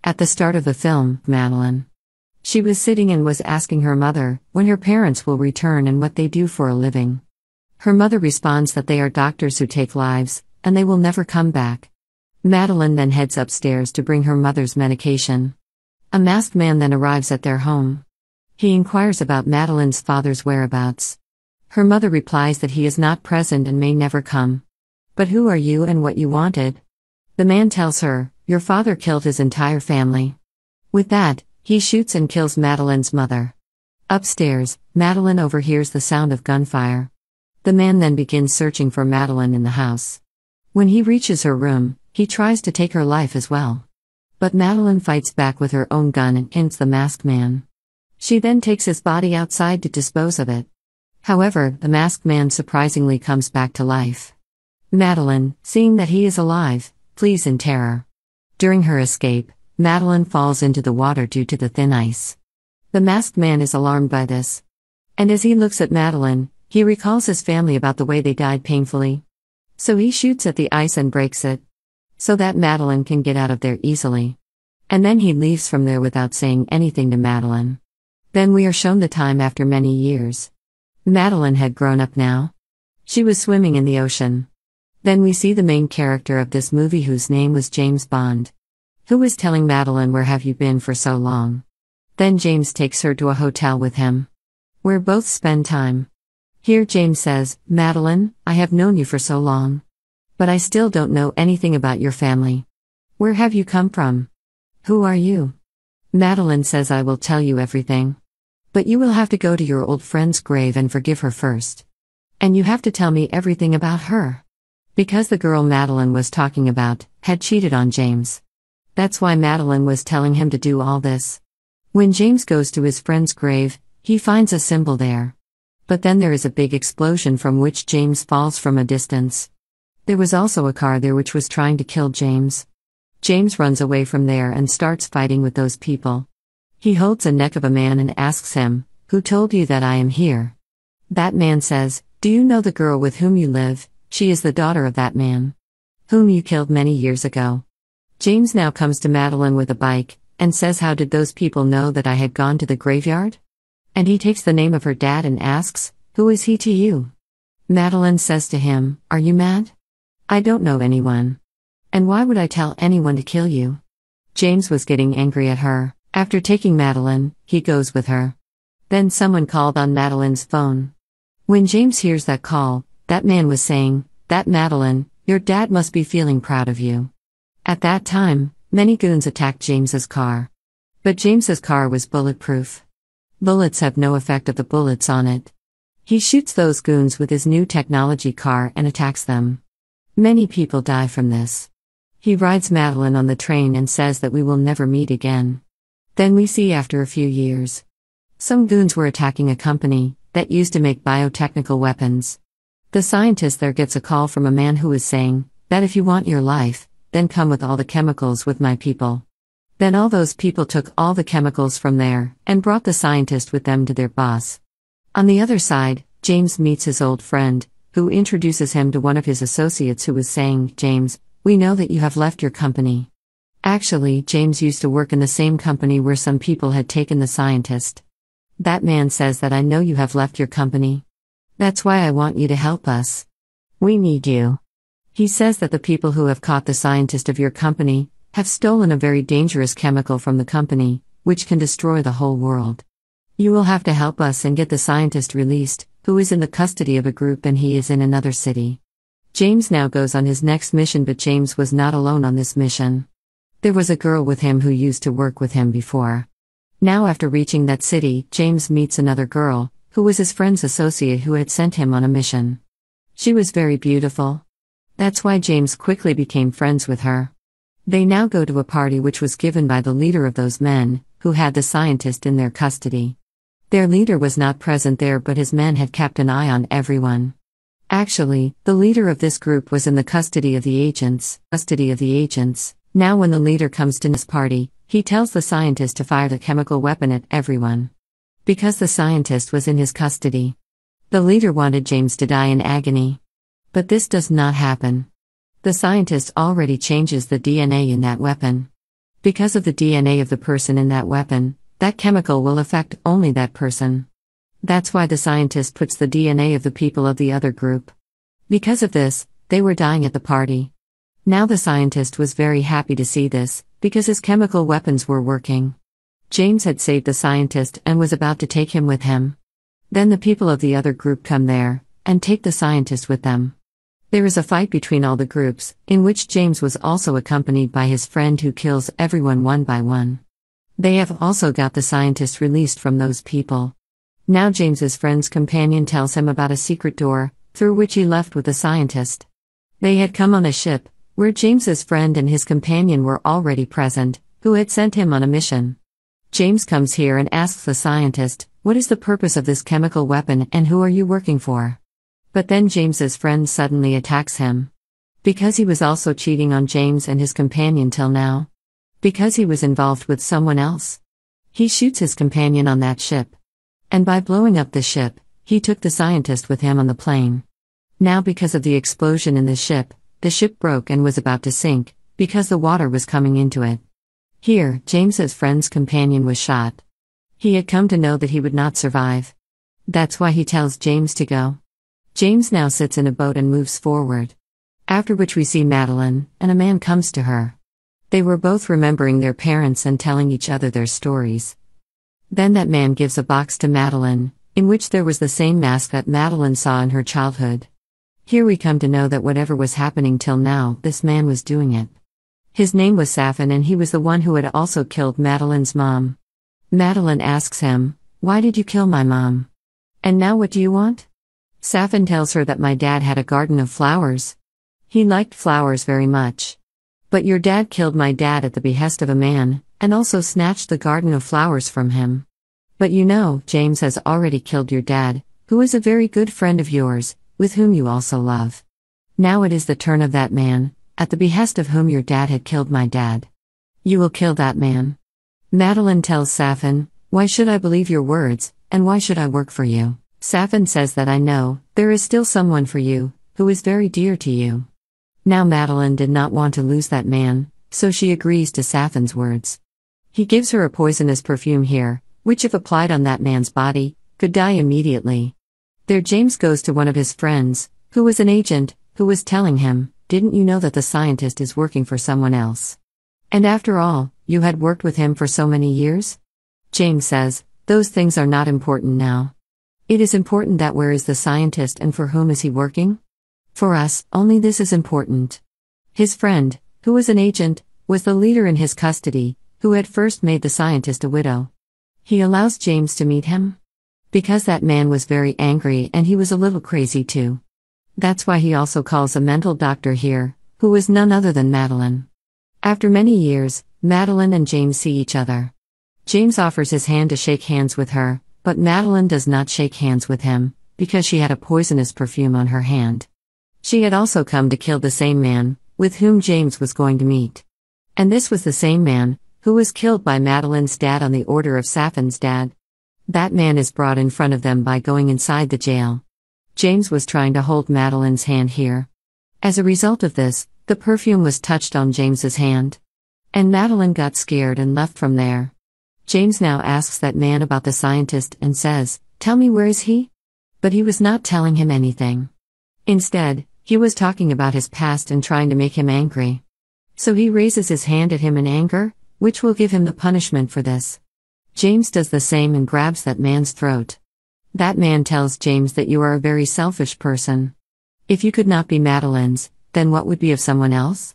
At the start of the film, Madeline. She was sitting and was asking her mother when her parents will return and what they do for a living. Her mother responds that they are doctors who take lives, and they will never come back. Madeline then heads upstairs to bring her mother's medication. A masked man then arrives at their home. He inquires about Madeline's father's whereabouts. Her mother replies that he is not present and may never come. But who are you and what you wanted? The man tells her, your father killed his entire family. With that, he shoots and kills Madeline's mother. Upstairs, Madeline overhears the sound of gunfire. The man then begins searching for Madeline in the house. When he reaches her room, he tries to take her life as well. But Madeline fights back with her own gun and kills the masked man. She then takes his body outside to dispose of it. However, the masked man surprisingly comes back to life. Madeline, seeing that he is alive, flees in terror. During her escape, Madeline falls into the water due to the thin ice. The masked man is alarmed by this. And as he looks at Madeline, he recalls his family about the way they died painfully. So he shoots at the ice and breaks it, so that Madeline can get out of there easily. And then he leaves from there without saying anything to Madeline. Then we are shown the time after many years. Madeline had grown up now. She was swimming in the ocean. Then we see the main character of this movie, whose name was James Bond, who was telling Madeline, where have you been for so long? Then James takes her to a hotel with him, where both spend time. Here James says, Madeline, I have known you for so long. But I still don't know anything about your family. Where have you come from? Who are you? Madeline says, I will tell you everything. But you will have to go to your old friend's grave and forgive her first. And you have to tell me everything about her. Because the girl Madeline was talking about had cheated on James. That's why Madeline was telling him to do all this. When James goes to his friend's grave, he finds a symbol there. But then there is a big explosion from which James falls from a distance. There was also a car there which was trying to kill James. James runs away from there and starts fighting with those people. He holds the neck of a man and asks him, who told you that I am here? That man says, do you know the girl with whom you live? She is the daughter of that man, whom you killed many years ago. James now comes to Madeline with a bike, and says, how did those people know that I had gone to the graveyard? And he takes the name of her dad and asks, who is he to you? Madeline says to him, are you mad? I don't know anyone. And why would I tell anyone to kill you? James was getting angry at her. After taking Madeline, he goes with her. Then someone called on Madeline's phone. When James hears that call, that man was saying, that Madeline, your dad must be feeling proud of you. At that time, many goons attacked James's car. But James's car was bulletproof. Bullets have no effect of the bullets on it. He shoots those goons with his new technology car and attacks them. Many people die from this. He rides Madeline on the train and says that we will never meet again. Then we see after a few years, some goons were attacking a company that used to make biotechnical weapons. The scientist there gets a call from a man who is saying that if you want your life, then come with all the chemicals with my people. Then all those people took all the chemicals from there and brought the scientist with them to their boss. On the other side, James meets his old friend, who introduces him to one of his associates who was saying, James, we know that you have left your company. Actually, James used to work in the same company where some people had taken the scientist. That man says that I know you have left your company. That's why I want you to help us. We need you. He says that the people who have caught the scientist of your company have stolen a very dangerous chemical from the company, which can destroy the whole world. You will have to help us and get the scientist released, who is in the custody of a group and he is in another city. James now goes on his next mission, but James was not alone on this mission. There was a girl with him who used to work with him before. Now after reaching that city, James meets another girl, who was his friend's associate who had sent him on a mission. She was very beautiful. That's why James quickly became friends with her. They now go to a party which was given by the leader of those men, who had the scientist in their custody. Their leader was not present there, but his men had kept an eye on everyone. Actually, the leader of this group was in the custody of the agents. Now when the leader comes to this party, he tells the scientist to fire the chemical weapon at everyone. Because the scientist was in his custody. The leader wanted James to die in agony. But this does not happen. The scientist already changes the DNA in that weapon. Because of the DNA of the person in that weapon, that chemical will affect only that person. That's why the scientist puts the DNA of the people of the other group. Because of this, they were dying at the party. Now the scientist was very happy to see this, because his chemical weapons were working. James had saved the scientist and was about to take him with him. Then the people of the other group come there, and take the scientist with them. There is a fight between all the groups, in which James was also accompanied by his friend who kills everyone one by one. They have also got the scientist released from those people. Now James's friend's companion tells him about a secret door, through which he left with the scientist. They had come on a ship, where James's friend and his companion were already present, who had sent him on a mission. James comes here and asks the scientist, "What is the purpose of this chemical weapon and who are you working for?" But then James's friend suddenly attacks him. Because he was also cheating on James and his companion till now. Because he was involved with someone else. He shoots his companion on that ship. And by blowing up the ship, he took the scientist with him on the plane. Now because of the explosion in the ship broke and was about to sink, because the water was coming into it. Here, James's friend's companion was shot. He had come to know that he would not survive. That's why he tells James to go. James now sits in a boat and moves forward. After which we see Madeline, and a man comes to her. They were both remembering their parents and telling each other their stories. Then that man gives a box to Madeline, in which there was the same mask that Madeline saw in her childhood. Here we come to know that whatever was happening till now, this man was doing it. His name was Safin and he was the one who had also killed Madeline's mom. Madeline asks him, "Why did you kill my mom? And now what do you want?" Safin tells her that my dad had a garden of flowers. He liked flowers very much. But your dad killed my dad at the behest of a man, and also snatched the garden of flowers from him. But you know, James has already killed your dad, who is a very good friend of yours, with whom you also love. Now it is the turn of that man, at the behest of whom your dad had killed my dad. You will kill that man. Madeline tells Safin, "Why should I believe your words, and why should I work for you?" Safin says that I know, there is still someone for you, who is very dear to you. Now Madeline did not want to lose that man, so she agrees to Safin's words. He gives her a poisonous perfume here, which if applied on that man's body, could die immediately. There James goes to one of his friends, who was an agent, who was telling him, "Didn't you know that the scientist is working for someone else? And after all, you had worked with him for so many years?" James says, "Those things are not important now. It is important that where is the scientist and for whom is he working? For us, only this is important." His friend, who was an agent, was the leader in his custody, who had first made the scientist a widow. He allows James to meet him. Because that man was very angry and he was a little crazy too. That's why he also calls a mental doctor here, who was none other than Madeline. After many years, Madeline and James see each other. James offers his hand to shake hands with her, but Madeline does not shake hands with him, because she had a poisonous perfume on her hand. She had also come to kill the same man, with whom James was going to meet. And this was the same man, who was killed by Madeline's dad on the order of Safin's dad. That man is brought in front of them by going inside the jail. James was trying to hold Madeline's hand here. As a result of this, the perfume was touched on James's hand. And Madeline got scared and left from there. James now asks that man about the scientist and says, "Tell me, where is he?" But he was not telling him anything. Instead, he was talking about his past and trying to make him angry. So he raises his hand at him in anger, which will give him the punishment for this. James does the same and grabs that man's throat. That man tells James that you are a very selfish person. If you could not be Madeline's, then what would be of someone else?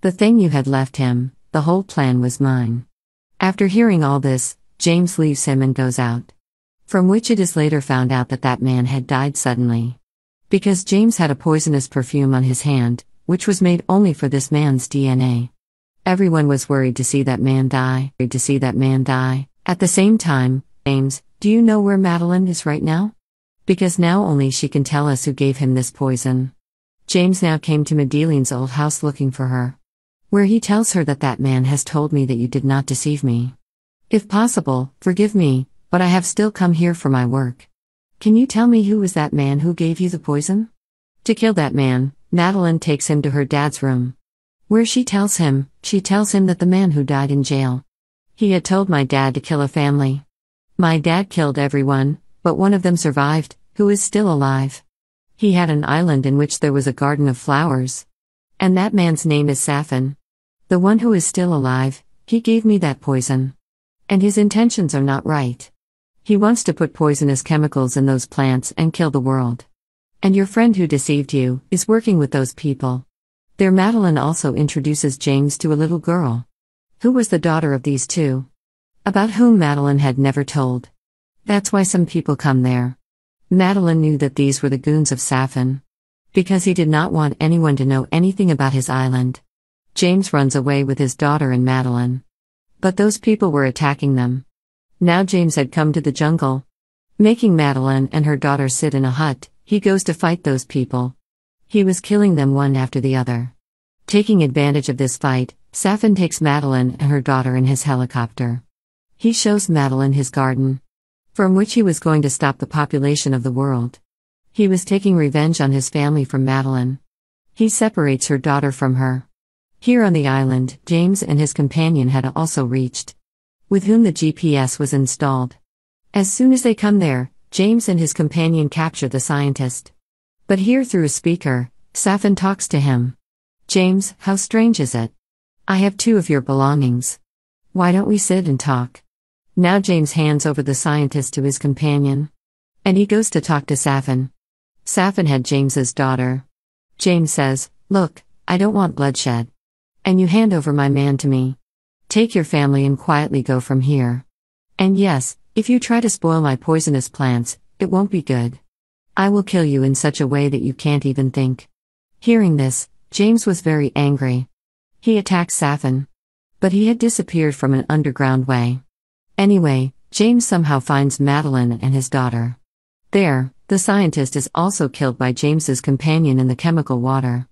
The thing you had left him, the whole plan was mine. After hearing all this, James leaves him and goes out. From which it is later found out that that man had died suddenly. Because James had a poisonous perfume on his hand, which was made only for this man's DNA. Everyone was worried to see that man die. At the same time, James, do you know where Madeline is right now? Because now only she can tell us who gave him this poison. James now came to Madeline's old house looking for her. Where he tells her that that man has told me that you did not deceive me. If possible, forgive me, but I have still come here for my work. Can you tell me who was that man who gave you the poison? To kill that man, Madeline takes him to her dad's room. where she tells him that the man who died in jail. He had told my dad to kill a family. My dad killed everyone, but one of them survived, who is still alive. He had an island in which there was a garden of flowers. And that man's name is Safin. The one who is still alive, he gave me that poison. And his intentions are not right. He wants to put poisonous chemicals in those plants and kill the world. And your friend who deceived you is working with those people. There Madeline also introduces James to a little girl, who was the daughter of these two, about whom Madeline had never told. That's why some people come there. Madeline knew that these were the goons of Safin, because he did not want anyone to know anything about his island. James runs away with his daughter and Madeline. But those people were attacking them. Now James had come to the jungle, making Madeline and her daughter sit in a hut. He goes to fight those people. He was killing them one after the other. Taking advantage of this fight, Safin takes Madeline and her daughter in his helicopter. He shows Madeline his garden, from which he was going to stop the population of the world. He was taking revenge on his family from Madeline. He separates her daughter from her. Here on the island, James and his companion had also reached, with whom the GPS was installed. As soon as they come there, James and his companion capture the scientist. But here through a speaker, Safin talks to him. James, how strange is it? I have 2 of your belongings. Why don't we sit and talk? Now James hands over the scientist to his companion. And he goes to talk to Safin. Safin had James's daughter. James says, look, I don't want bloodshed. And you hand over my man to me. Take your family and quietly go from here. And yes, if you try to spoil my poisonous plants, it won't be good. I will kill you in such a way that you can't even think. Hearing this, James was very angry. He attacked Safin. But he had disappeared from an underground way. Anyway, James somehow finds Madeline and his daughter. There, the scientist is also killed by James's companion in the chemical water.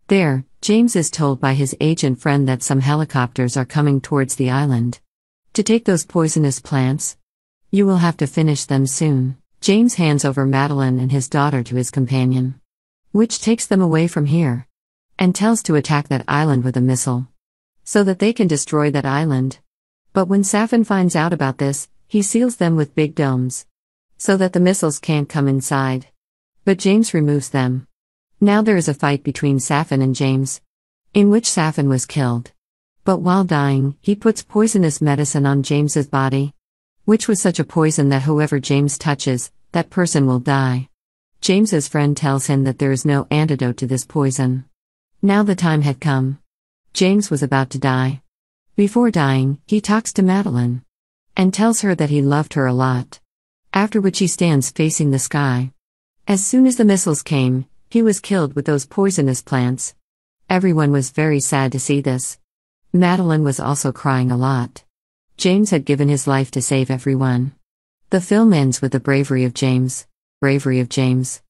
There, James is told by his agent friend that some helicopters are coming towards the island to take those poisonous plants. You will have to finish them soon. James hands over Madeline and his daughter to his companion, which takes them away from here, and tells to attack that island with a missile, so that they can destroy that island. But when Safin finds out about this, he seals them with big domes, so that the missiles can't come inside. But James removes them. Now there is a fight between Safin and James, in which Safin was killed. But while dying, he puts poisonous medicine on James's body, which was such a poison that whoever James touches, that person will die. James's friend tells him that there is no antidote to this poison. Now the time had come. James was about to die. Before dying, he talks to Madeline, and tells her that he loved her a lot. After which he stands facing the sky. As soon as the missiles came, he was killed with those poisonous plants. Everyone was very sad to see this. Madeline was also crying a lot. James had given his life to save everyone. The film ends with the bravery of James. Bravery of James.